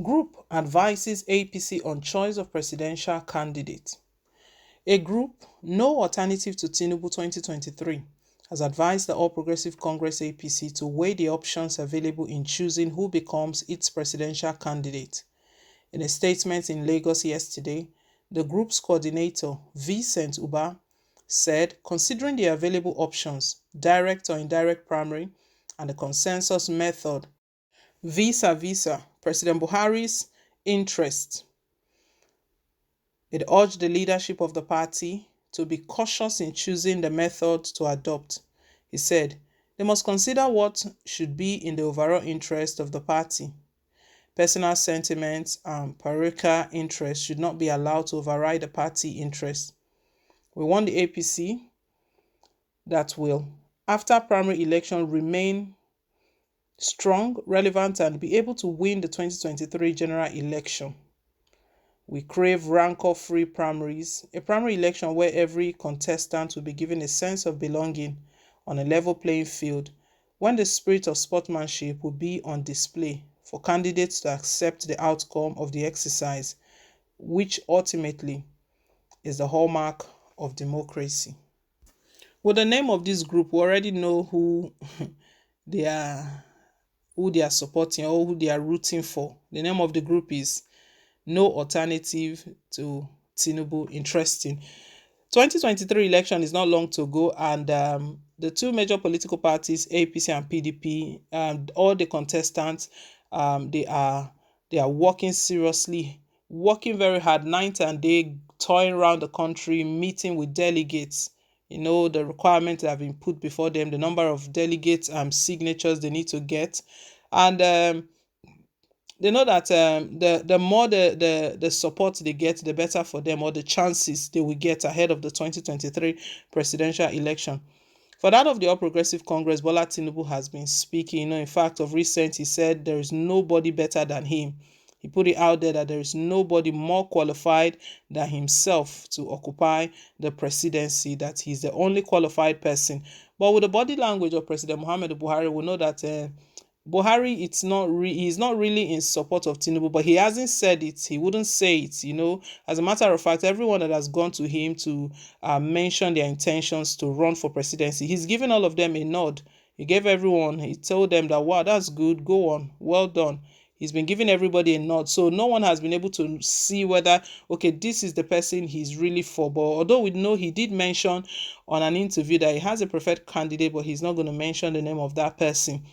Group advises APC on choice of presidential candidate. A group, No Alternative to Tinubu 2023, has advised the All Progressive Congress APC to weigh the options available in choosing who becomes its presidential candidate. In a statement in Lagos yesterday, the group's coordinator, Vincent Uba, said considering the available options, direct or indirect primary, and the consensus method, vis-a-vis President Buhari's interest, it urged the leadership of the party to be cautious in choosing the method to adopt. He said, they must consider what should be in the overall interest of the party. Personal sentiments and parochial interests should not be allowed to override the party interest. We want the APC that will, after primary election, remain strong, relevant, and be able to win the 2023 general election. We crave rancor-free primaries, a primary election where every contestant will be given a sense of belonging on a level playing field, when the spirit of sportsmanship will be on display for candidates to accept the outcome of the exercise, which ultimately is the hallmark of democracy. With the name of this group, we already know they are who they are supporting or who they are rooting for. The name of the group is No Alternative to Tinubu. Interesting. 2023 election is not long to go, and the two major political parties, APC and PDP, all the contestants, they are working seriously, working very hard, night and day, touring around the country, meeting with delegates. The requirements that have been put before them, the number of delegates signatures they need to get, and they know that the more the support they get, the better for them, or the chances they will get ahead of the 2023 presidential election. For that of the All Progressive Congress, Bola Tinubu has been speaking. In fact, of recent, he said there is nobody better than him. He put it out there that there is nobody more qualified than himself to occupy the presidency, that he's the only qualified person. But with the body language of President Muhammadu Buhari, we know that Buhari, he's not really in support of Tinubu, but he hasn't said it. He wouldn't say it. As a matter of fact, everyone that has gone to him to mention their intentions to run for presidency, he's given all of them a nod. He gave everyone, he told them that, wow, that's good, go on, well done. He's been giving everybody a nod. So no one has been able to see whether, okay, this is the person he's really for. But although we know he did mention on an interview that he has a preferred candidate, but he's not going to mention the name of that person,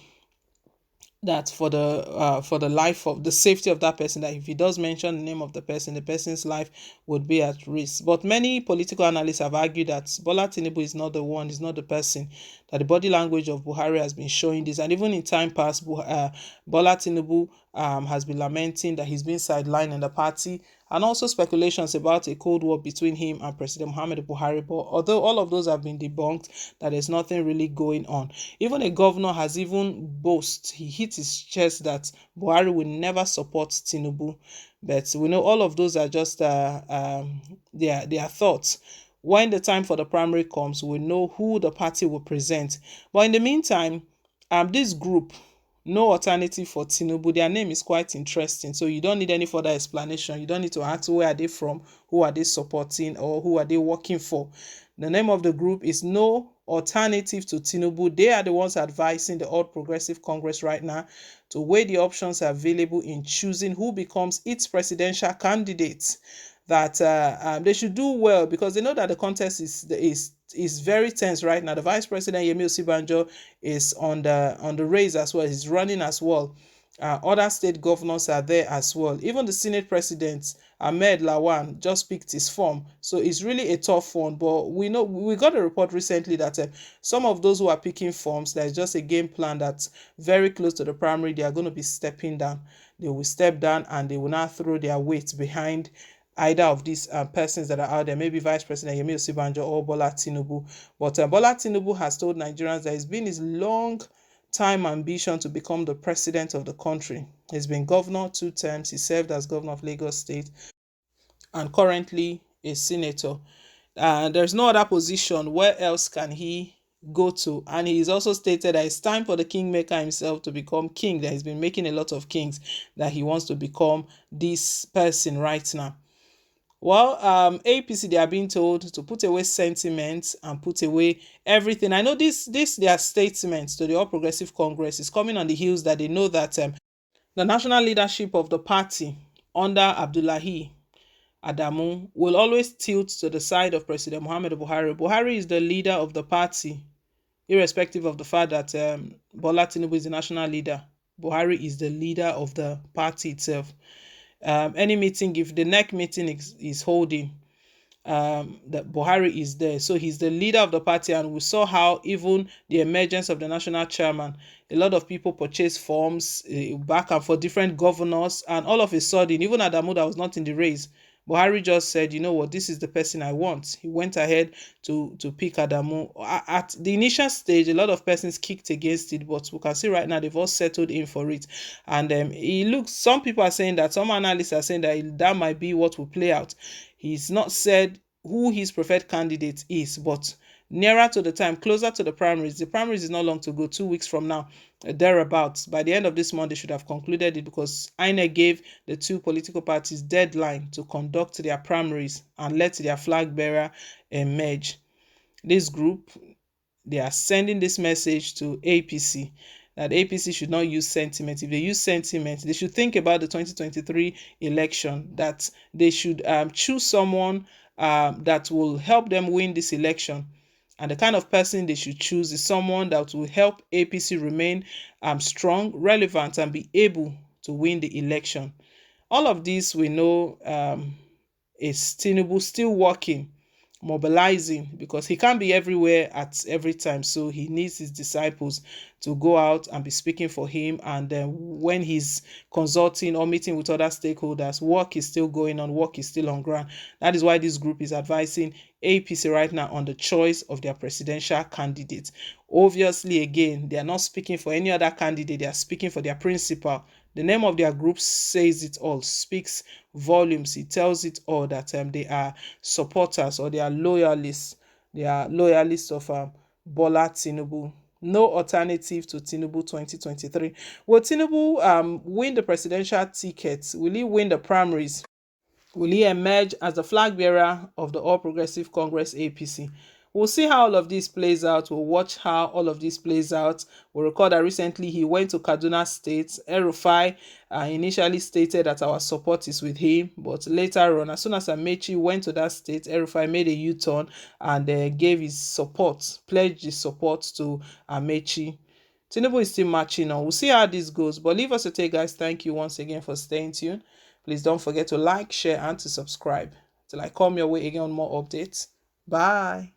that for the life of the safety of that person, that if he does mention the name of the person's life would be at risk. But many political analysts have argued that Bola Tinubu is not the one, is not the person, that the body language of Buhari has been showing this. And even in time past, Bola Tinubu has been lamenting that he's been sidelined in the party, and also speculations about a cold war between him and President Muhammadu Buhari. But although all of those have been debunked, that there's nothing really going on. Even a governor has even boasted, he hit his chest that Buhari will never support Tinubu. But we know all of those are just their thoughts. When the time for the primary comes, we know who the party will present. But in the meantime, this group, No Alternative for Tinubu, their name is quite interesting. So you don't need any further explanation. You don't need to ask where are they from, who are they supporting, or who are they working for. The name of the group is No Alternative to Tinubu. They are the ones advising the All Progressive Congress right now to weigh the options available in choosing who becomes its presidential candidate. That they should do well, because they know that the contest is very tense right now. The Vice President Yemi Osibanjo is on the race as well. He's running as well. Other state governors are there as well. Even the Senate President Ahmed Lawan just picked his form, so it's really a tough one. But we got a report recently that some of those who are picking forms, there's just a game plan that's very close to the primary. They are going to be stepping down. They will step down and they will now throw their weight behind either of these persons that are out there, maybe Vice President Yemi Osibanjo or Bola Tinubu. But Bola Tinubu has told Nigerians that it's been his long time ambition to become the president of the country. He's been governor 2 terms. He served as governor of Lagos State and currently a senator. There's no other position. Where else can he go to. And he's also stated that it's time for the kingmaker himself to become king, that he's been making a lot of kings, that he wants to become this person right now. Well, APC, they are being told to put away sentiments and put away everything. I know this their statements to the All Progressive Congress is coming on the heels that they know that the national leadership of the party under Abdullahi Adamu will always tilt to the side of President Muhammadu Buhari. Buhari is the leader of the party, irrespective of the fact that Bola Tinubu is the national leader. Buhari is the leader of the party itself. Any meeting, if the NEC meeting is holding, that Buhari is there. So he's the leader of the party, and we saw how even the emergence of the national chairman, a lot of people purchased forms back and for different governors, and all of a sudden, even Adamu that was not in the race, Buhari just said, you know what, this is the person I want. He went ahead to pick Adamu. At the initial stage, a lot of persons kicked against it, but we can see right now they've all settled in for it. And it looks, some people are saying that, some analysts are saying that might be what will play out. He's not said who his preferred candidate is, but nearer to the time, closer to the primaries is not long to go, 2 weeks from now, thereabouts. By the end of this month, they should have concluded it, because INEC gave the two political parties deadline to conduct their primaries and let their flag bearer emerge. This group, they are sending this message to APC that APC should not use sentiment. If they use sentiment, they should think about the 2023 election, that they should choose someone that will help them win this election. And the kind of person they should choose is someone that will help APC remain strong, relevant, and be able to win the election. All of this we know is Tinubu still working, mobilizing, because he can't be everywhere at every time. So he needs his disciples to go out and be speaking for him. And then when he's consulting or meeting with other stakeholders, work is still going on, work is still on ground. That is why this group is advising APC right now on the choice of their presidential candidate. Obviously, again, they are not speaking for any other candidate, they are speaking for their principal. The name of their group says it all, speaks volumes. It tells it all that they are supporters, or they are loyalists. They are loyalists of Bola Tinubu. No alternative to Tinubu 2023. Will Tinubu win the presidential ticket? Will he win the primaries? Will he emerge as the flag bearer of the All Progressive Congress APC? We'll see how all of this plays out. We'll watch how all of this plays out. We'll recall that recently he went to Kaduna State. El-Rufai initially stated that our support is with him, but later on, as soon as Amaechi went to that state, El-Rufai made a U-turn and gave his support, pledged his support to Amaechi. Tinubu is still marching on. We'll see how this goes. But leave us a take, guys. Thank you once again for staying tuned. Please don't forget to like, share, and to subscribe. Till I come your way again on more updates. Bye.